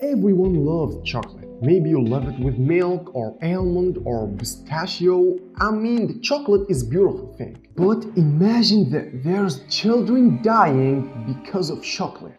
Everyone loves chocolate. Maybe you love it with milk or almond or pistachio. The chocolate is a beautiful thing. But imagine that there's children dying because of chocolate.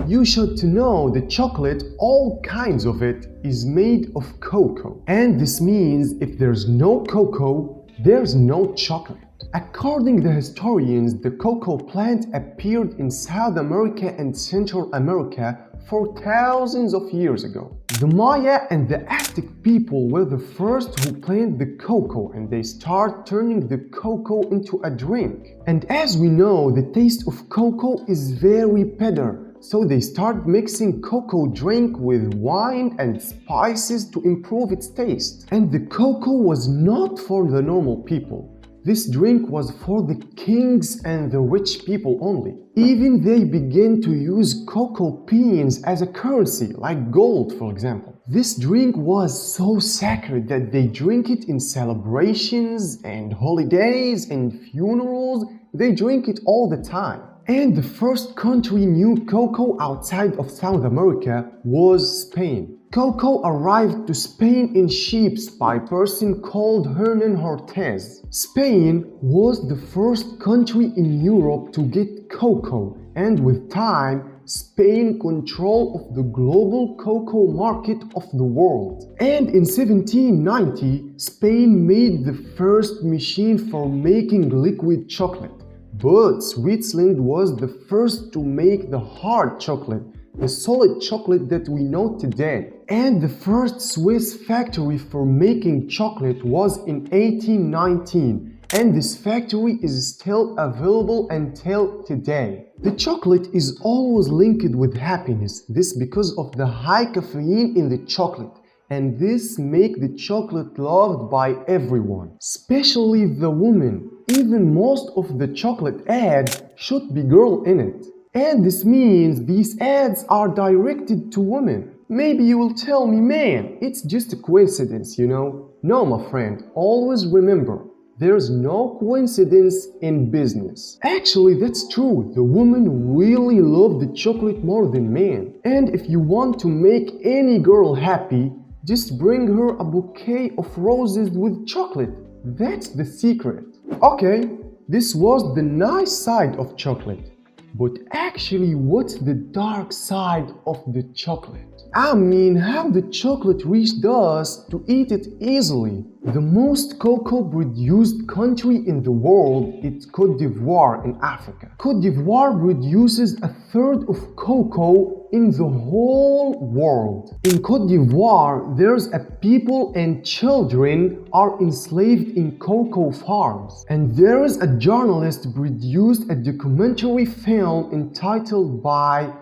You should to know that chocolate, all kinds of it, is made of cocoa. And this means if there's no cocoa, there's no chocolate. According to historians, the cocoa plant appeared in South America and Central America for thousands of years ago. The Maya and the Aztec people were the first who planted the cocoa, and they start turning the cocoa into a drink. And as we know, the taste of cocoa is very bitter. So they start mixing cocoa drink with wine and spices to improve its taste. And the cocoa was not for the normal people. This drink was for the kings and the rich people only. Even they began to use cocoa beans as a currency, like gold, for example. This drink was so sacred that they drink it in celebrations and holidays and funerals. They drink it all the time. And the first country knew cocoa outside of South America was Spain. Cocoa arrived to Spain in ships by a person called Hernan Cortes. Spain was the first country in Europe to get cocoa, and with time, Spain controlled the global cocoa market of the world. And in 1790, Spain made the first machine for making liquid chocolate. But Switzerland was the first to make the hard chocolate, the solid chocolate that we know today. And the first Swiss factory for making chocolate was in 1819. And this factory is still available until today. The chocolate is always linked with happiness. This because of the high caffeine in the chocolate. And this make the chocolate loved by everyone, especially the women. Even most of the chocolate ads should be girl in it. And this means these ads are directed to women. Maybe you will tell me, man, it's just a coincidence, you know? No, my friend, always remember, there's no coincidence in business. Actually, that's true. The women really love the chocolate more than men. And if you want to make any girl happy, just bring her a bouquet of roses with chocolate. That's the secret. Okay, this was the nice side of chocolate. But actually, what's the dark side of the chocolate? How the chocolate reached us to eat it easily. The most cocoa produced country in the world is Côte d'Ivoire in Africa. Côte d'Ivoire produces a third of cocoa in the whole world. In Côte d'Ivoire, there's a people and children are enslaved in cocoa farms. And there is a journalist produced a documentary film entitled by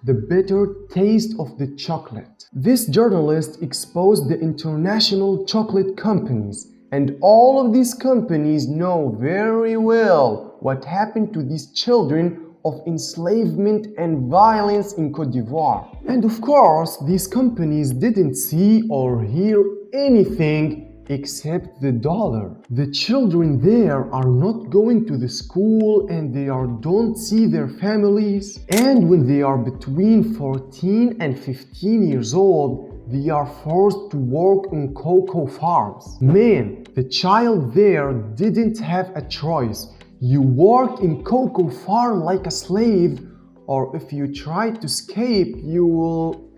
The Bitter Taste of the Chocolate. This journalist exposed the international chocolate companies, and all of these companies know very well what happened to these children of enslavement and violence in Côte d'Ivoire. And of course, these companies didn't see or hear anything except the dollar. The children there are not going to the school and don't see their families. And when they are between 14 and 15 years old, they are forced to work on cocoa farms. Man, the child there didn't have a choice. You work in cocoa farm like a slave, or if you try to escape, you will...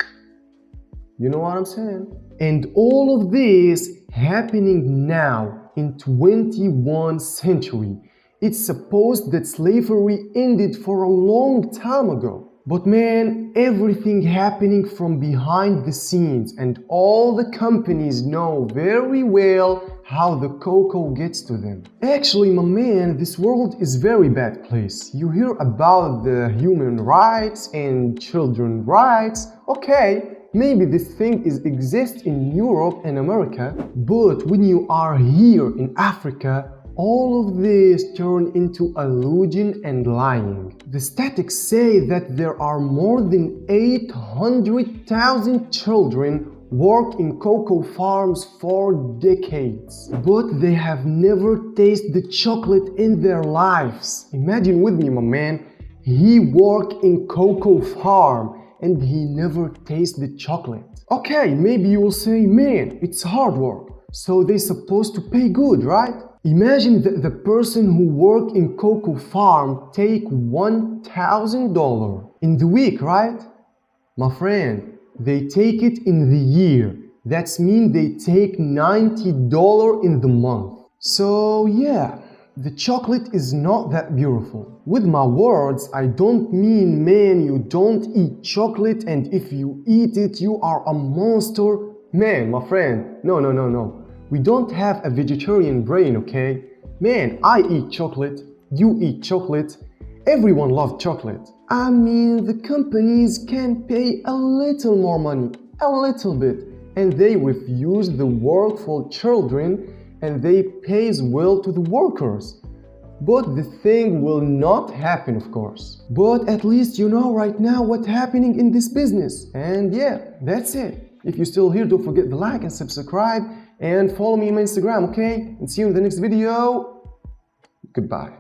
You know what I'm saying? And all of this happening now in 21st century. It's supposed that slavery ended for a long time ago. But man, everything happening from behind the scenes, and all the companies know very well how the cocoa gets to them. Actually, my man, this world is very bad place. You hear about the human rights and children's rights. Okay, maybe this thing exists in Europe and America, but when you are here in Africa, all of this turn into illusion and lying. The statistics say that there are more than 800,000 children work in cocoa farms for decades, but they have never tasted the chocolate in their lives. Imagine with me, my man, He worked in cocoa farm and he never tasted chocolate. Okay, maybe you will say, man, it's hard work, so they're supposed to pay good, right? Imagine that the person who worked in cocoa farm take $1,000 in the week, right? My friend, they take it in the year. That means they take $90 in the month. So yeah, the chocolate is not that beautiful. With my words, I don't mean, man, you don't eat chocolate and if you eat it, you are a monster. Man, my friend, no. We don't have a vegetarian brain, okay? Man, I eat chocolate, you eat chocolate, everyone loves chocolate. I mean, the companies can pay a little more money, a little bit, and they refuse the work for children and they pays well to the workers. But the thing will not happen, of course. But at least you know right now what's happening in this business. And yeah, that's it. If you're still here, don't forget to like and subscribe and follow me on my Instagram, okay? And see you in the next video. Goodbye.